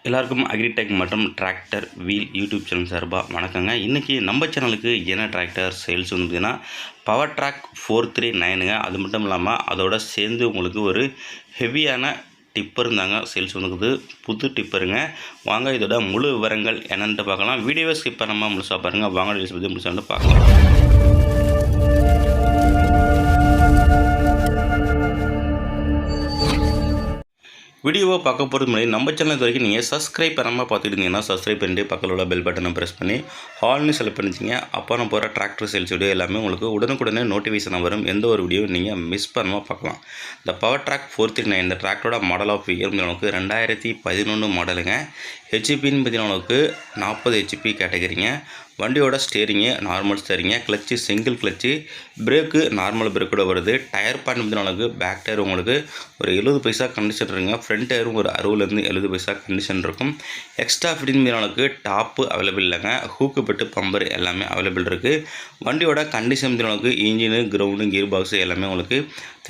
எல்லாருக்கும் அக்ரிடெக் மற்றும் tractor wheel YouTube channel சார்பாக வணக்கங்க. இன்றைக்கி நம்ம சேனலுக்கு என்ன டிராக்டர் சேல்ஸ் வந்து பார்த்தீங்கன்னா பவர் ட்ராக் 439ங்க. அது மட்டும் இல்லாமல் அதோட சேர்ந்து உங்களுக்கு ஒரு ஹெவியான டிப்பர் இருந்தாங்க சேல்ஸ் வந்துக்குது. புது டிப்பருங்க. வாங்க இதோட முழு விவரங்கள் என்னென்ட்டு பார்க்கலாம். வீடியோவை ஸ்கிப் பண்ணாமல் முழுசாக பாருங்கள். வாங்க டீல்ஸ் பற்றி முழுசாக பார்க்கலாம். வீடியோவை பார்க்க போகிறது முன்னாடி நம்ம சேனல் இது வரைக்கும் நீங்கள் சப்ஸ்கிரைப் பண்ணாமல் பார்த்துட்டு இருந்தீங்கன்னா சப்ஸ்கிரைப் பண்ணிட்டு பக்கத்தில் உள்ள பெல் பட்டனை ப்ரெஸ் பண்ணி ஹால்னு செலக்ட் பண்ணிச்சிங்க. அப்போ நான் போகிற டிராக்டர் சேல்ஸ் வீடியோ எல்லாமே உங்களுக்கு உடனுக்குடனே நோட்டிஃபிகேஷன் வரும். எந்த ஒரு வீடியோ நீங்கள் மிஸ் பண்ணாமல் பார்க்கலாம். இந்த பவர் ட்ராக் 439 இந்த டிராக்டரோட மாடல் ஆஃப் இயர் உங்களுக்கு 2011 மாடலுங்க. ஹெச்பின்னு பார்த்தீங்கன்னா 40 ஹெச்பி கேட்டகரிங்க. வண்டியோட ஸ்டேரிங்கு நார்மல் ஸ்டேரிங்க, clutch single clutch, brake normal பிரேக்கோட வருது. டயர் பாயிண்ட் பார்த்தீங்கன்னா பேக் டயர் உங்களுக்கு ஒரு 70 பைசா கண்டிஷன் இருக்குங்க. ஃப்ரண்ட் டயரும் ஒரு 60லேருந்து 70 பைசா கண்டிஷன் இருக்கும். எக்ஸ்ட்ரா ஃபிட்டிங் பார்த்தீங்கன்னா டாப்பு அவைலபிள் இல்லைங்க. ஹூக்கு பெட்டு பம்பர் எல்லாமே அவைலபிள் இருக்குது. வண்டியோட கண்டிஷன் பார்த்தீங்கன்னா இன்ஜினு கிரவுண்டு கியர் பாக்ஸு எல்லாமே உங்களுக்கு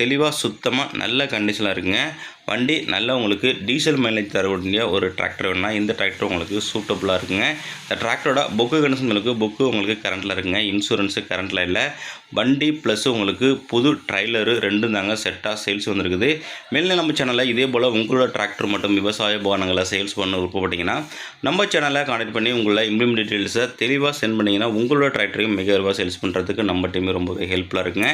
தெளிவாக சுத்தமாக நல்ல கண்டிஷனில் இருக்குங்க. வண்டி நல்லா உங்களுக்கு டீசல் மைலேஜ் தரக்கூடிய ஒரு டிராக்டர் வேணுன்னா இந்த டிராக்டர் உங்களுக்கு சூட்டபுளாக இருக்குங்க. இந்த டிராக்டரோட புக்கு கண்டிஷன் புக்கு உங்களுக்கு கரண்ட்டில் இருக்குங்க. இன்சூரன்ஸு கரண்ட்டில் இல்லை. வண்டி ப்ளஸ் உங்களுக்கு புது ட்ரைலரு ரெண்டும் தாங்க செட்டாக சேல்ஸ் வந்துருக்குது. மேலே நம்ம சேனலில் இதே போல் உங்களோட டிராக்டர் மற்றும் விவசாய உபகரணங்களை சேல்ஸ் பண்ண விருப்பப்பட்டீங்கன்னா நம்ம சேனலை கான்டெக்ட் பண்ணி உங்களோட இம்ப்ளிமெண்ட் டீட்டெயில்ஸை தெளிவாக சென்ட் பண்ணிங்கன்னா உங்களோட டிராக்டரையும் மிக விரைவாக சேல்ஸ் பண்ணுறதுக்கு நம்ம டீமே ரொம்பவே ஹெல்ப்ஃபுல்லாக இருக்குங்க.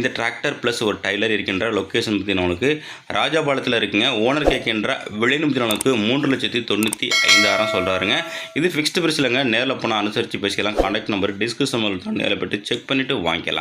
இந்த டிராக்டர் ப்ளஸ் ஒரு டைலர் இருக்கின்ற லொக்கேஷன் பார்த்தீங்கன்னா உங்களுக்கு ராஜபாளையத்தில் இருக்குங்க. ஓனர் கேட்கின்ற விலை நமக்கு 3,95,000 சொல்கிறாருங்க. இது ஃபிக்ஸ்டு பிரைஸ் இல்லைங்க. நேரில் போனால் அனுசரித்து பேசிக்கலாம். கான்டாக்ட் நம்பர் டிஸ்கிரிப்ஷனில் நேரில் போய்ட்டு செக் பண்ணிவிட்டு வாங்கிக்கலாம்.